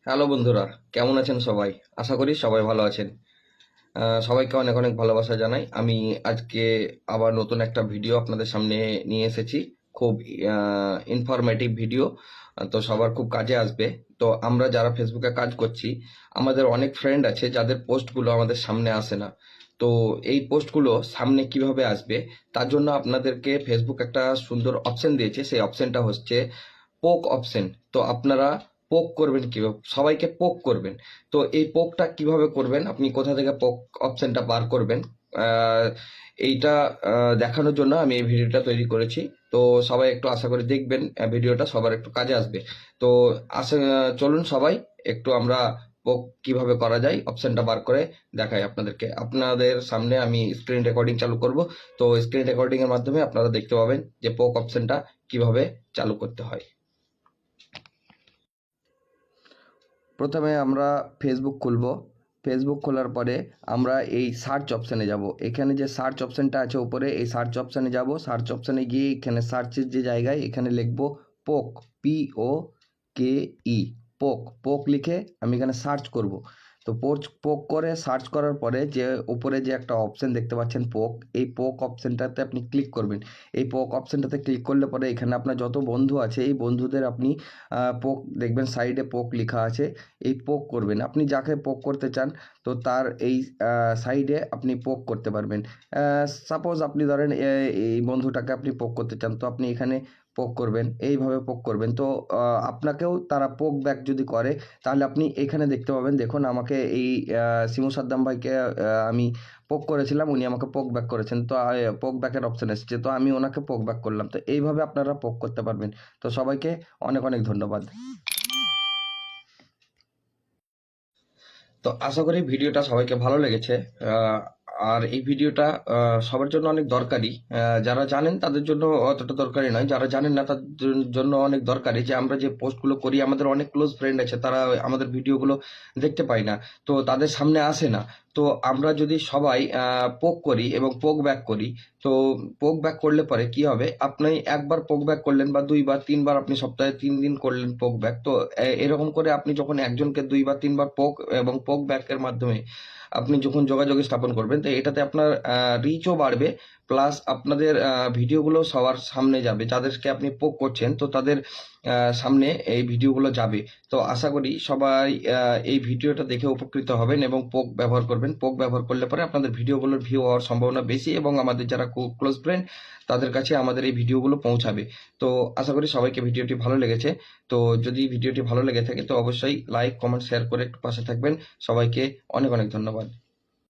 Hello বন্ধুরা, কেমন আছেন সবাই? আশা করি সবাই ভালো আছেন। সবাইকে অনেক অনেক ভালোবাসা জানাই। আমি আজকে আবার নতুন একটা ভিডিও আপনাদের সামনে নিয়ে এসেছি। খুব ইনফরমেটিভ ভিডিও। তো সবার খুব কাজে আসবে। তো আমরা যারা ফেসবুকে কাজ করছি, আমাদের অনেক ফ্রেন্ড আছে যাদের পোস্টগুলো আমাদের সামনে আসে না। তো এই পোস্টগুলো সামনে কিভাবে আসবে, তার জন্য আপনাদেরকে ফেসবুক একটা সুন্দর অপশন দিয়েছে। সেই অপশনটা হচ্ছে পোক অপশন। তো আপনারা পোক করবেন কিভাবে, সবাইকে পোক করবেন। তো এই পোকটা কিভাবে করবেন, আপনি কোথা থেকে পোক অপশনটা বার করবেন, আহ, এইটা দেখানোর জন্য আমি এই ভিডিওটা তৈরি করেছি। তো সবাই একটু আশা করি দেখবেন, ভিডিওটা সবার একটু কাজে আসবে। তো চলুন সবাই একটু আমরা পোক কিভাবে করা যায় অপশনটা বার করে দেখাই আপনাদেরকে। আপনাদের সামনে আমি স্ক্রিন রেকর্ডিং চালু করব। তো স্ক্রিন রেকর্ডিং এর মাধ্যমে আপনারা দেখতে পাবেন যে পোক অপশনটা কিভাবে চালু করতে হয়। প্রথমে আমরা ফেসবুক খুলব। ফেসবুক খোলার পরে আমরা এই সার্চ অপশানে যাব। এখানে যে সার্চ অপশানটা আছে উপরে, এই সার্চ অপশানে যাব। সার্চ অপশানে গিয়ে এখানে সার্চের যে জায়গায় এখানে লিখব পোক, POKE, পোক। পোক লিখে আমি এখানে সার্চ করব। তো পোক করে সার্চ করার পরে যে উপরে যে একটা অপশান দেখতে পাচ্ছেন পোক, এই পোক অপশানটাতে আপনি ক্লিক করবেন। এই পোক অপশানটাতে ক্লিক করলে পরে এখানে আপনার যত বন্ধু আছে এই বন্ধুদের আপনি পোক দেখবেন, সাইডে পোক লেখা আছে, এই পোক করবেন। আপনি যাকে পোক করতে চান তো তার এই সাইডে আপনি পোক করতে পারবেন। সাপোজ আপনি ধরেন এই বন্ধুটাকে আপনি পোক করতে চান, তো আপনি এখানে পোক করবেন, এইভাবে পোক করবেন। তো আপনাকেও তারা পোক ব্যাক যদি করে তাহলে আপনি এখানে দেখতে পাবেন। দেখুন আমাকে এই শিমু সাদ্দাম ভাইকে আমি পোক করেছিলাম, উনি আমাকে পোক ব্যাক করেছেন। তো পোক ব্যাকের অপশন এসেছে, তো আমি ওনাকে পোক ব্যাক করলাম। তো এইভাবে আপনারা পোক করতে পারবেন। তো সবাইকে অনেক অনেক ধন্যবাদ। তো আশা করি ভিডিওটা সবাইকে ভালো লেগেছে। আর এই ভিডিওটা সবার জন্য অনেক দরকারি। যারা জানেন তাদের জন্য অতটা দরকারি নয়, যারা জানেন না তাদের জন্য অনেক দরকারি। যে আমরা যে পোস্টগুলো করি, আমাদের অনেক ক্লোজ ফ্রেন্ড আছে, তারা আমাদের ভিডিওগুলো দেখতে পায় না, তো তাদের সামনে আসে না। তো আমরা যদি সবাই পোক করি এবং পোক ব্যাক করি, তো পোক ব্যাক করলে পরে কি হবে, আপনি একবার পোক ব্যাক করলেন বা দুইবার তিনবার, আপনি সপ্তাহে 3 দিন করলেন পোক ব্যাক। তো এরকম করে আপনি যখন একজনকে দুইবার তিনবার পোক এবং পোক ব্যাকের মাধ্যমে আপনি যখন যোগাযোগ স্থাপন করবেন, তো এটাতে আপনার রিচও বাড়বে, প্লাস আপনাদের ভিডিওগুলো সবার সামনে যাবে। যাদেরকে আপনি পোক করছেন তো তাদের সামনে এই ভিডিওগুলো যাবে। তো আশা করি সবাই এই ভিডিওটা দেখে উপকৃত হবেন এবং পোক ব্যবহার করবেন। পোক ব্যবহার করলে পরে আপনাদের ভিডিওগুলোর ভিউ হওয়ার সম্ভাবনা বেশি এবং আমাদের যারা ক্লোজ ফ্রেন্ড তাদের কাছে আমাদের এই ভিডিওগুলো পৌঁছাবে। তো আশা করি সবাইকে ভিডিওটি ভালো লেগেছে। তো যদি ভিডিওটি ভালো লেগে থাকে তো অবশ্যই লাইক, কমেন্ট, শেয়ার করে একটু পাশে থাকবেন। সবাইকে অনেক অনেক ধন্যবাদ।